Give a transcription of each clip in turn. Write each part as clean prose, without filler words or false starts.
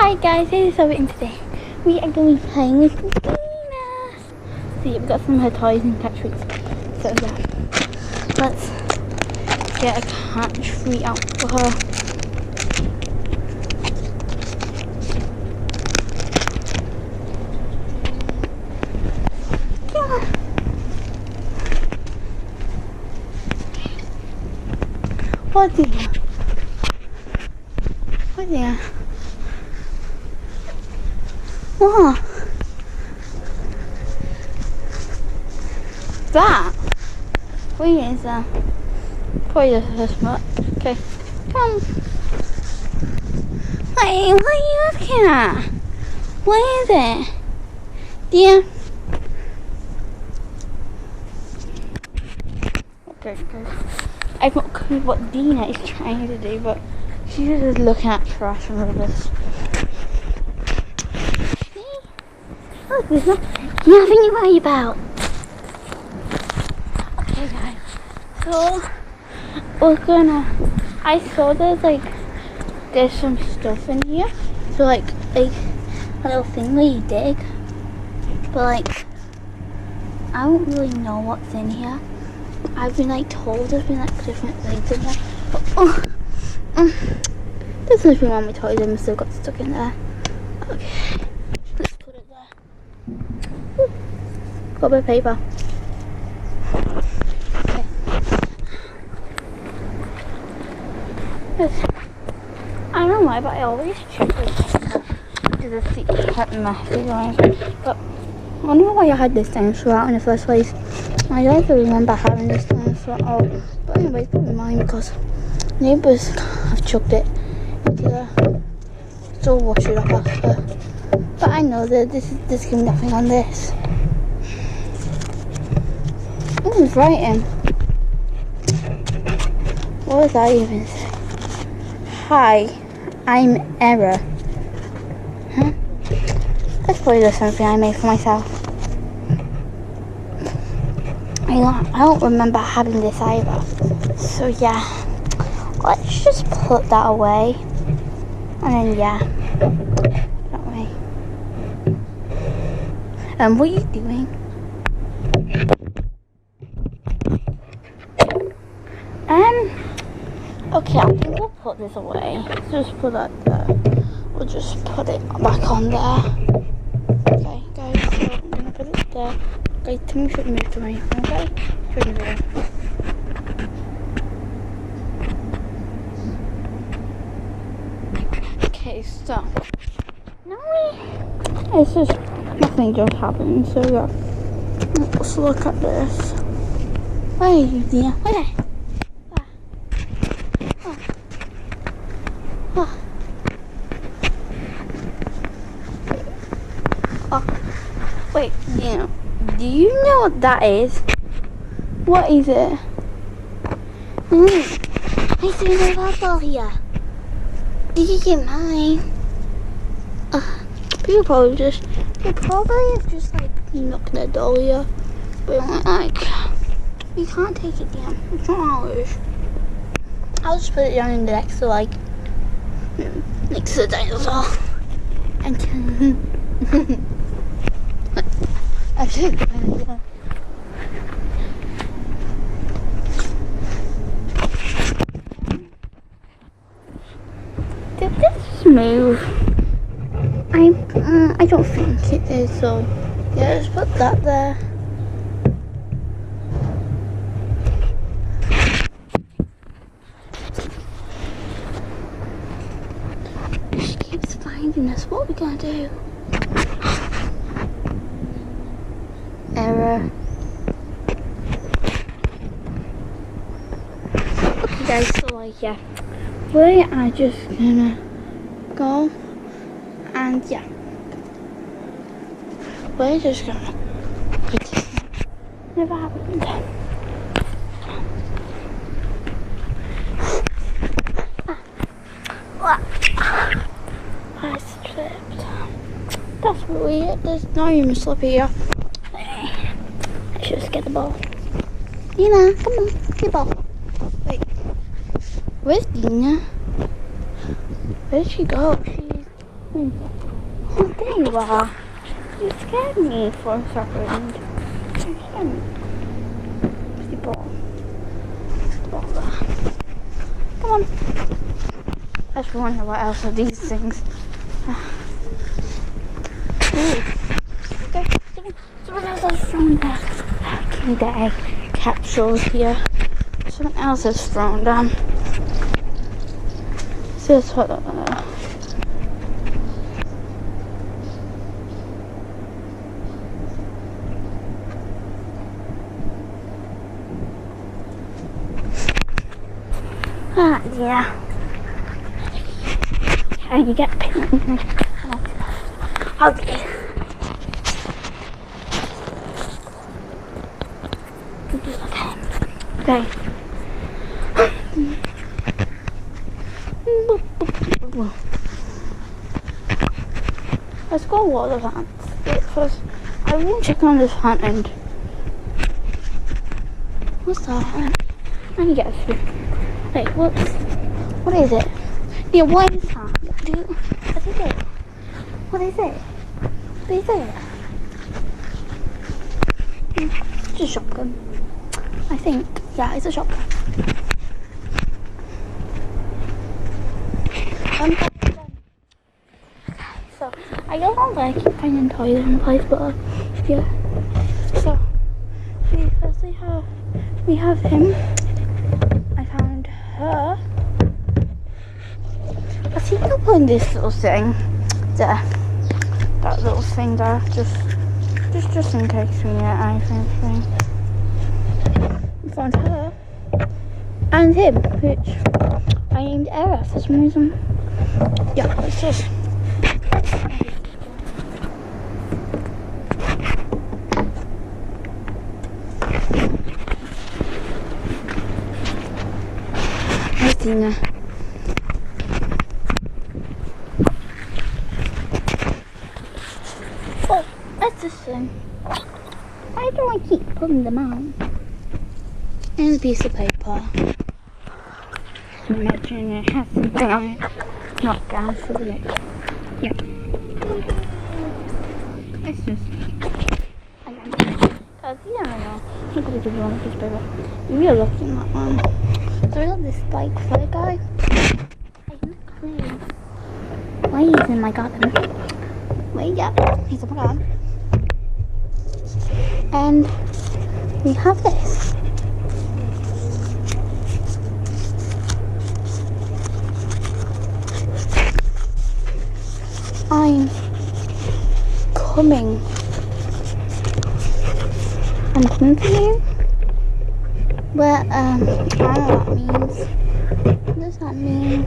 Hi guys, it is Sophie and today we are going to be playing with Dina. See, we've got some of her toys and cat treats. So yeah, let's get a cat treat out for her. Yeah. What Dina? What Dina? What? That? What is that? Probably just this much. Okay. Come. Hey, what are you looking at? What is it? Yeah. Okay, guys. I've not clue what Dina is trying to do, but she's just looking at trash and rubbish. Oh, there's nothing to worry about. Okay, guys. So, I saw there's some stuff in here. So, like a little thing where you dig. But, I don't really know what's in here. I've been, told there's been, different things in there. But, there's nothing wrong with toys. I still got stuck in there. Okay. Let's put it there. Got a bit of paper. Okay. I don't know why, but I always check the secret message on it. But I don't know why I had this dinosaur out in the first place. I don't really remember having this dinosaur out. But anyway, it's probably mine because neighbours have chucked it into the store, wash it off after. But I know that there's going to be nothing on this. What was writing? What was I even saying? Hi, I'm Error. Huh? That's probably just something I made for myself. I don't remember having this either. So yeah, let's just put that away. And then yeah, that way. What are you doing? Okay, I think we'll put this away. Just put that there. We'll just put it back on there. Okay, guys, so I'm gonna put it there. Guys, tell me if it moved to anything, okay? Shouldn't move. Okay, so now it's just nothing just happened, so yeah. Let's look at this. Where are you, Dina? Where? Wait, do you know what that is? What is it? I see my bubble here. Did you get mine? You probably have just knocked the doll here. But we can't take it down. It's not ours. I'll just put it down in the next to next to the dinosaur. And I should Did this move? I don't think it is, so yeah, just put that there. She keeps finding us. What are we gonna do? Error. Okay guys, so yeah, we are just gonna go and yeah, we're just gonna pretend never happened. I slipped. That's weird. There's not even slip here. Let's just get the ball. Dina, come on, get the ball. Wait, where's Dina? Where did she go? Oh, there you are. You scared me for a second. You scared me. Where's the ball? Ball there. Come on. I just wonder what else are these things. Ooh. Okay. So what else is thrown there? Okay, the egg capsules here. Something else is thrown down. So this what yeah. And you get pink. Okay. Okay. Let's go water plant because I won't check on this plant and what's that? I need to get a food. Wait, whoops. What is it? Yeah, what is that? What is it? What is it? What is it? It's a shotgun. I think. Yeah, it's a shotgun. So, I don't know why I keep finding toys in the place, but yeah. So, we have him. I found her. I think I'll put in this little thing there. That little thing there, just in case we get anything. We found her and him, which I named Era for some reason. Yeah, let's just. Oh, that's this thing. Why do I keep putting them out? And a piece of paper. Imagine it has something on it. Not gas, is it? Yeah. It's just. Because you never know. I'm going to give you one piece of paper. You're really lucky in that one. So we got this bike for the guy. I have no clue why he's in my garden. Well, yeah, he's in my garden. And we have this. I'm coming. I'm coming for you. But, I don't know what that means. What does that mean?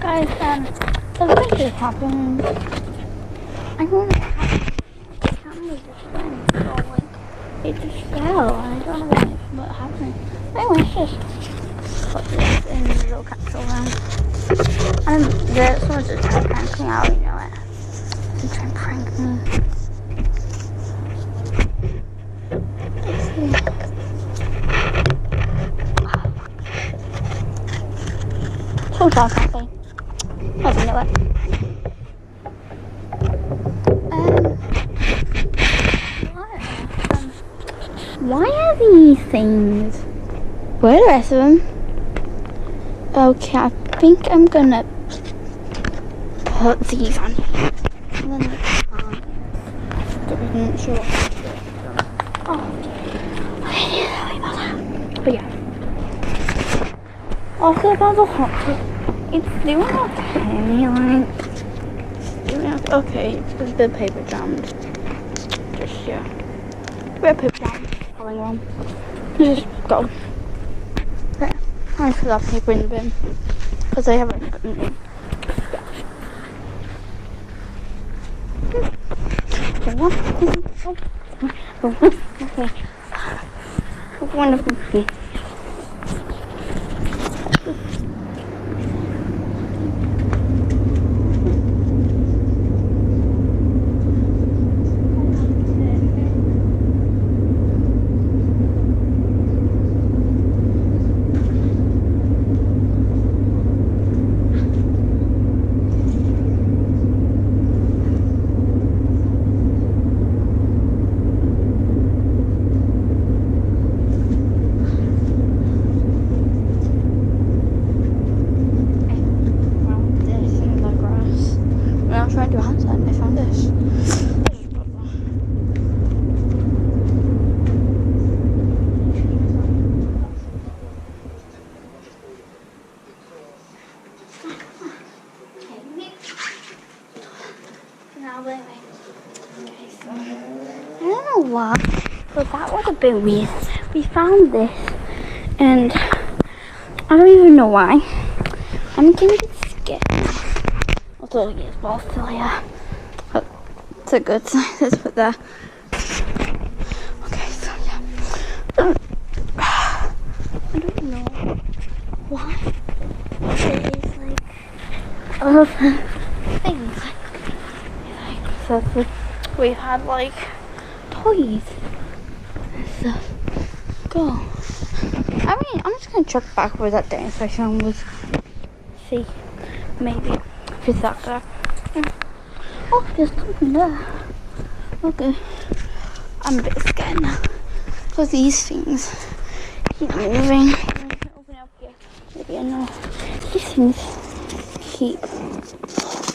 Guys, something just happened. I don't know how the camera just went, so like, it just fell, and I don't know what happened. Anyway, let's just put this in the little capsule then. Someone's just trying to prank me out, you know it. They're trying to prank me. Let's see. So dark, cafe. I don't know it. Why are these things? Where are the rest of them? Okay, I think I'm gonna put these on here. And then I'm not sure. Oh, okay, sorry about that. But yeah. Also about the hot tub. It's doing okay, like, doing okay. Okay, the paper jammed. Just, yeah. We're paper jammed. Wrong. Let's just go. Okay. I put that paper in the bin because I haven't put it in. Okay. Wonderful. then I found this. I don't know why, but that was a bit weird. We found this, and I don't even know why. I'm getting scared. Although yes, but still, yeah. But it's a good sign. Let's put that. Okay, so yeah. I don't know why there is like things like so we had like toys and stuff. Go. I mean, I'm just gonna check back where that dance session was. See, maybe if it's out there. Oh, there's something there. Okay, I'm a bit scared now because these things keep moving. Open up here. Maybe I know. These things keep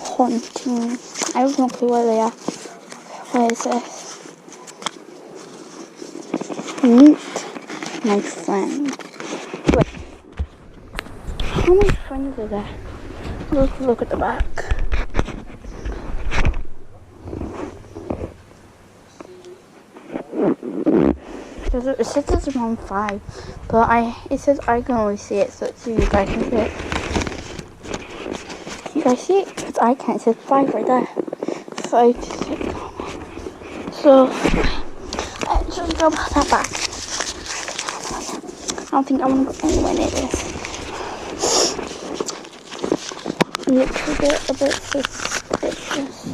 haunting me. I have no clue where they are. Where is this? Meet my friend. Wait. How many friends are there? Let's look at the back. It says it's around 5, but it says I can only see it, so you guys can see it. You guys see it? Because I can't. It says 5 right there. 5 to 6. So I just go about that back. I don't think I want to go anywhere near this. Literally a bit suspicious.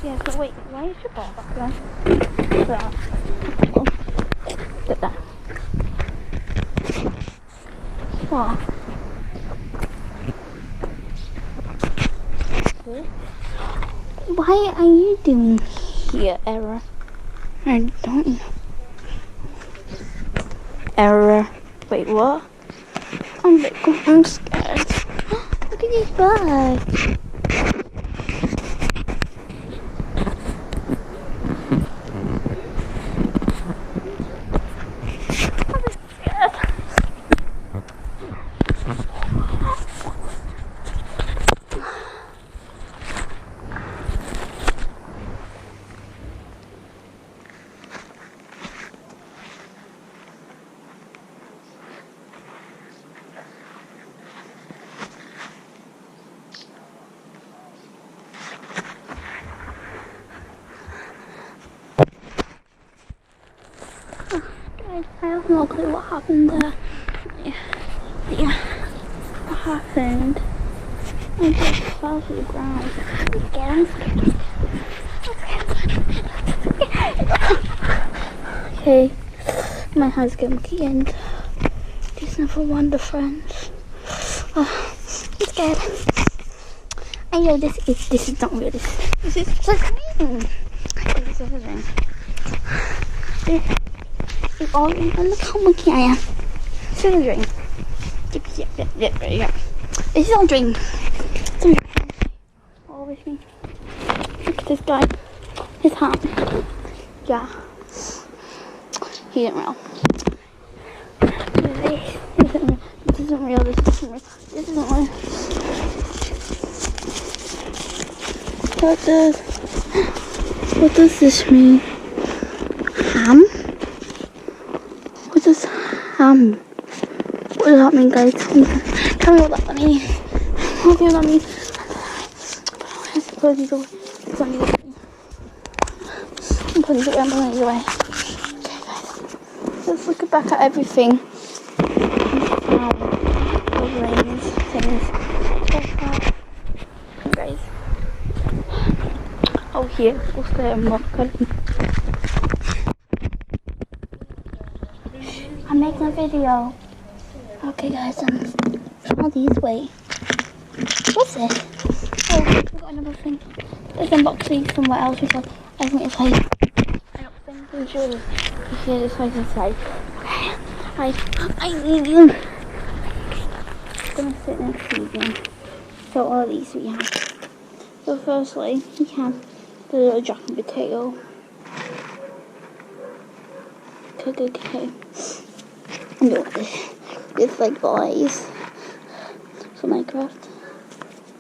Yeah, but wait, why is your ball back there? Get that. What? Why are you doing here, Error? I don't know. Error. Wait, what? I'm scared. Look at these bugs. I have no clue what happened there. Yeah. What happened? I just fell to the ground. I'm scared. Okay. My husband can't. These never wonder friends. Oh, I'm scared. I know this is not real. This is just me. This is a ring. Oh, look how monkey I am. This is a drink. Yeah. This is a drink. All with me. Look at this guy. His hat. Yeah. He isn't real. This isn't real. This isn't real. What does this mean? Ham? What does ham? What does that mean, guys? Tell me what that means. What does that mean? I have to put these away. I'm putting these away. Okay, guys. Let's look back at everything. The rings, things. Guys. Oh, here. What's there? I'm not cutting. I'm making a video. Okay, guys, all these way. What's this? Oh, we got another thing. There's unboxing somewhere else. We got. I think it's like. I don't think we should. Yeah, this way inside. Okay. I need you. I'm gonna sit next to you again. So all of these we have. So firstly, we have the little Jack and Potato. Okay. And this like boys for Minecraft.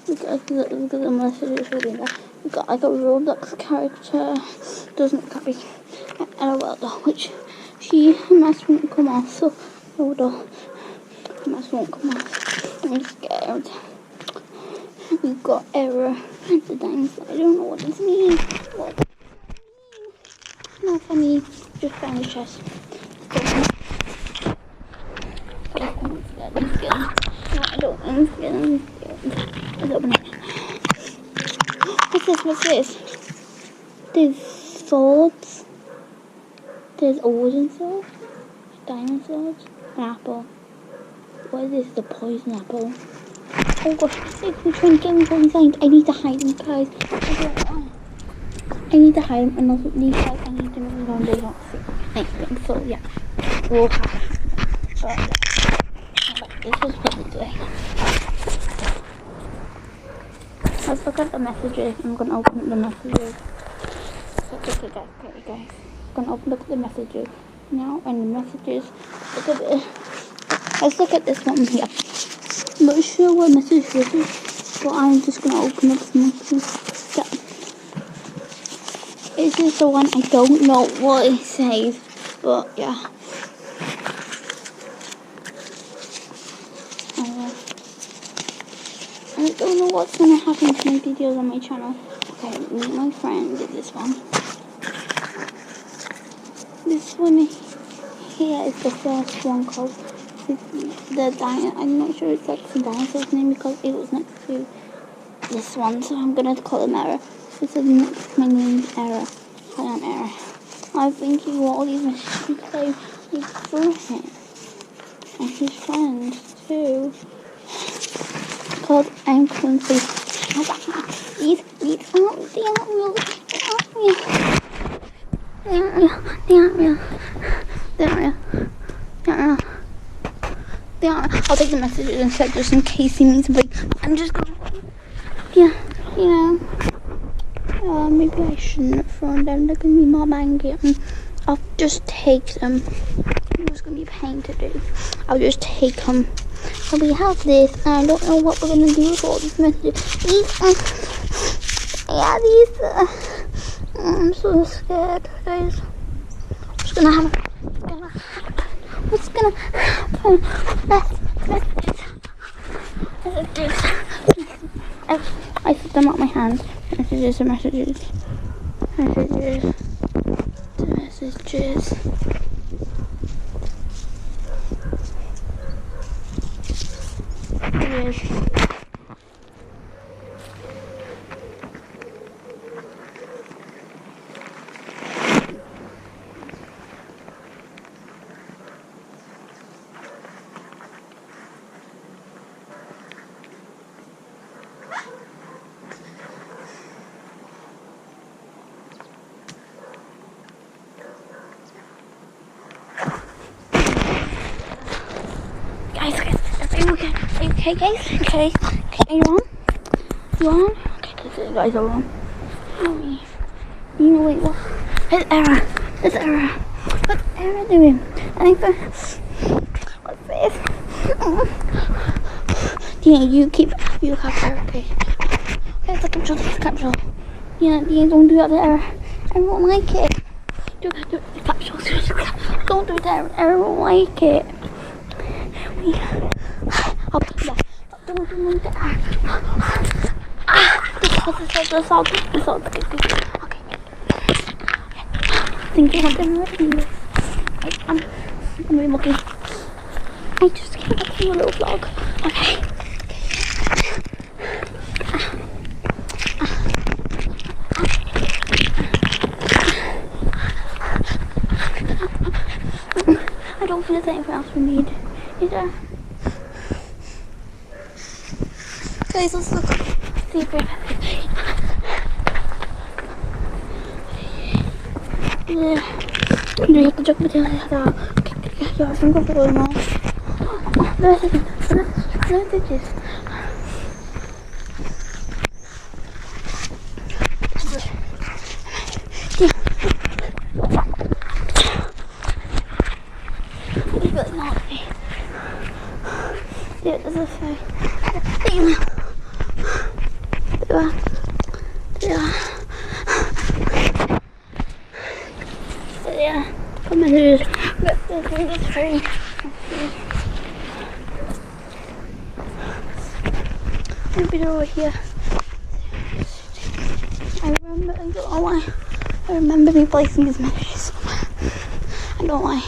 Look at the messages reading that. We got like a Roblox character. Doesn't copy. And a welder, which mask won't come off. So the mask won't come off. I'm scared. We've got error. The dinosaur. I don't know what this means. Not funny. Just found the chest. I'm scared. No, I don't. I'm scared. Let's open it. What's this? There's swords. There's a wooden sword. Diamond swords. An apple. What is this? The poison apple. Oh gosh, we're trying to get me from signs. I need to hide them, guys. I need to hide them, and also these guys, I need to move on. They don't see anything. So yeah, we'll have it. Alright, this was probably. Let's look at the messages. I'm gonna open up the messages. Okay, guys. I'm gonna open up the messages now, and the messages. Look at this. Let's look at this one here. I'm not sure what message this is, but I'm just gonna open up the message. Is this the one? I don't know what it says, but yeah. I don't know what's gonna happen to my videos on my channel. Okay, meet my friend did this one. This one here is the first one called I'm not sure it's like the dinosaur's name because it was next to this one, so I'm gonna call him Error. It says my name's Error. I am Error. I think he wrote all these messages to play with him and his friends too. Called I'm Clumsy. These aren't real. They aren't. I'll take the messages instead just in case he means something. I'm just gonna. Maybe I shouldn't have thrown them. They're gonna be more angry. I'll just take them. It's gonna be a pain to do. I'll just take them. So we have this, and I don't know what we're gonna do with all these messages. I'm so scared, guys. What's gonna happen? I put them out my hand. Messages. Okay, guys. Okay, you on? Okay, the guys are on. Wait, what? It's Error. What's Error doing? I think what's this? You have Error, okay. Okay, it's a capsule. Don't do that to Error. I won't like it. Do the capsule. Don't do that. Error won't like it. Don't this all. Okay. I think you have them ready. I'm really looking. I just came up to a little vlog. Okay. I don't feel there's anything else we need. Is there? Guys, let's look. See if we have do you have to check the yeah, I think I'll follow them all. The messages. are. There. There. Come on, let's go through the tree. Maybe they're over here. I don't know why. I remember me placing these measures. I don't know why.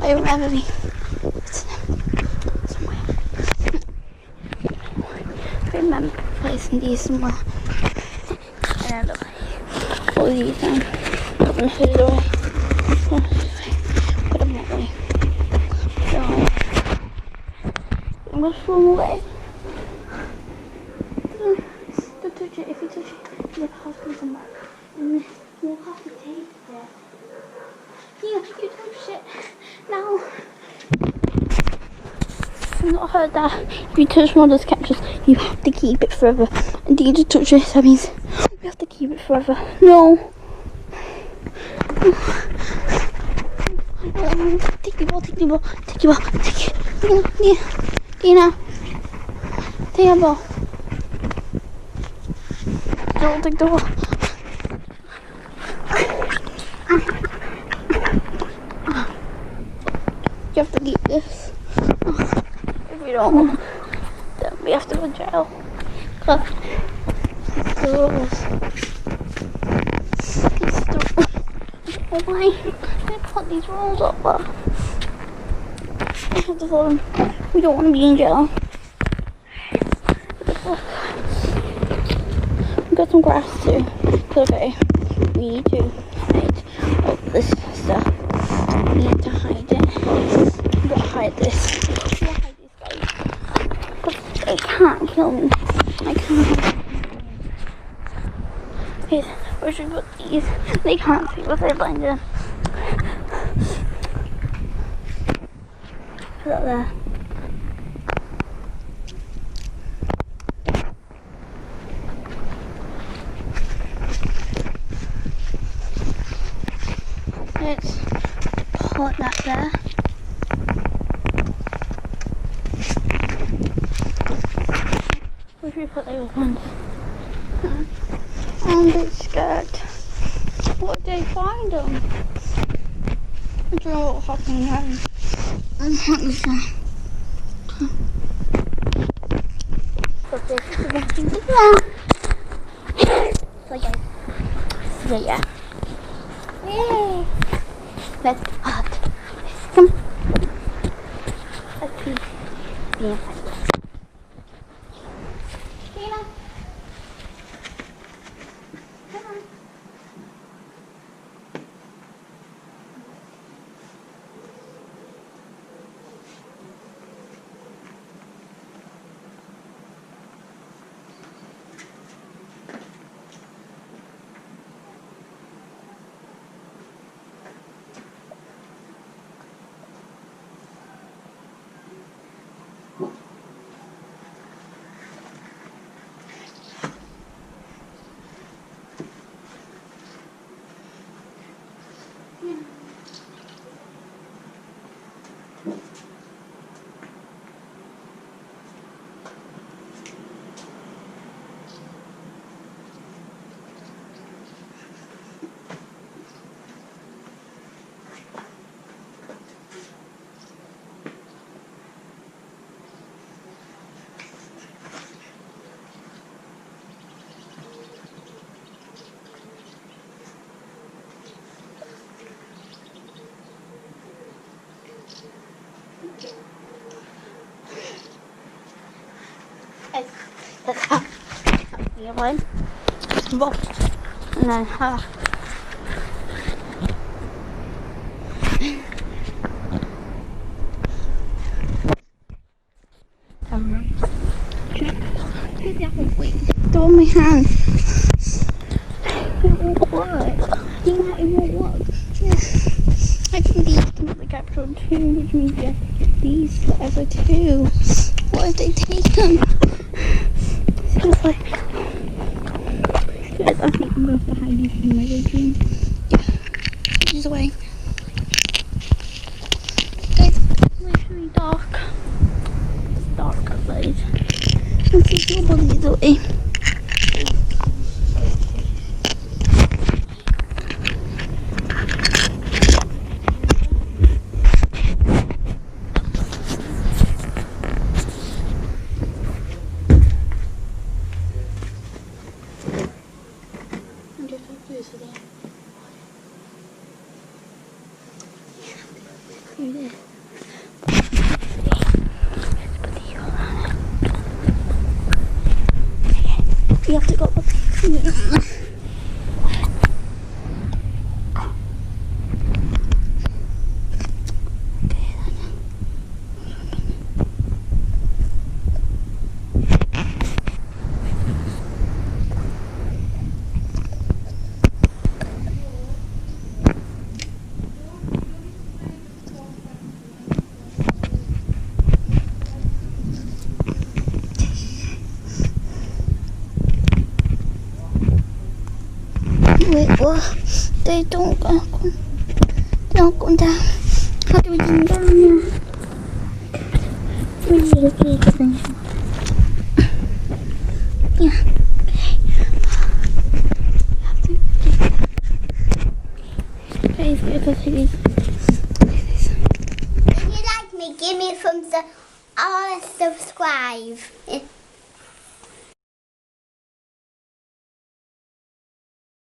I remember me. Somewhere. I remember placing these somewhere. And I pull these down. Put them away. Put them away. So, I'm going to throw them away. Don't touch it. If you touch it, the house can come back. And we'll have to take it there. Yeah, you touched it. Now, I've not heard that. If you touch one of those captures, you have to keep it forever. And you just touch it, that means we have to keep it forever. No. Take the ball, take the ball, take the ball, take it. Dina. Take the ball. Don't take the ball. You have to keep this. If you don't, then we have to go to jail. Cause it's the rules. It's the rules. Why? I put these rules up, but I have to follow them. We don't want to be in jail. We got some grass too. Okay, we need to hide all this stuff. We need to hide it. We gotta hide this. We gotta hide these guys. But they can't kill me. I can't. Okay, where should we put these? They can't see what they're blinded. Put that there. Let's put that there. Where should we put those ones? I'm a bit scared. What did they find them? I don't know what happened then. I'm happy to. So guys, yeah. Yay! Let's hot. Come. Let's see. Yeah. Tina. Come on. Let's have the other one. And then half. The one we have. It won't work. Yeah, it won't work. I think these can be captured too, which means you have to get these forever too. What if they take them? Seems like. Good, I think I'm going to have to hide these in my bedroom. Yeah. Put these away. Guys, it's really dark. It's dark outside. Let's see if you'll put these away. You have to go up. Wait, what? They don't go down. How do we get down here? We need to get the thing. Yeah. Okay. If you like me, give me a thumbs up or subscribe.